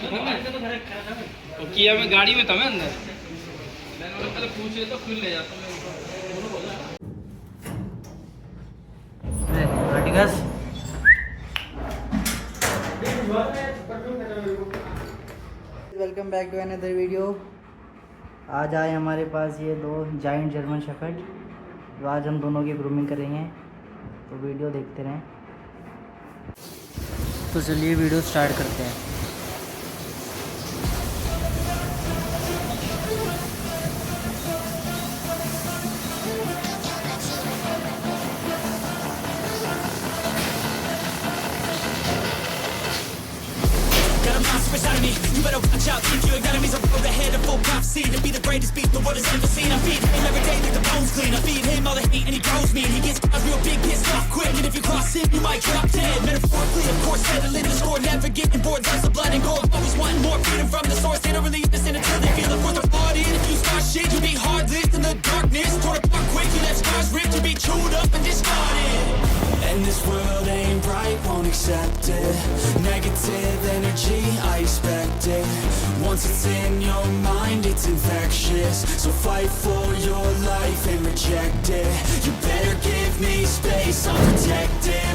तो किया मैं गाड़ी में था मैं अंदर मैंने पहले पूछे तो खुल ले जाता welcome back to another video. आज आए हमारे पास ये दो जायंट जर्मन शेफर्ड, तो आज हम दोनों की ग्रूमिंग करेंगे, तो वीडियो देखते रहें। तो चलिए वीडियो स्टार्ट करते हैं। Beside me, you better watch out. Think your enemies are road ahead of full prophecy to be the greatest beast the world has ever seen. I feed him every day like the bones clean. I feed him all the hate and he grows me. And he gets real big, pissed off quick. And if you cross him, you might drop dead. Metaphorically, of course, settling the score, never getting bored. Loves the blood and gore, always wanting more. Freedom from the source, they don't really listen until they feel it worth their part in. If you start shit, you'll be heartless in the darkness. Torn apart quick, you left scars ripped, you'll be chewed up and discarded. And this world ain't right, won't accept it. Negative energy, I expect it. Once it's in your mind, it's infectious. So fight for your life and reject it. You better give me space, I'll protect it.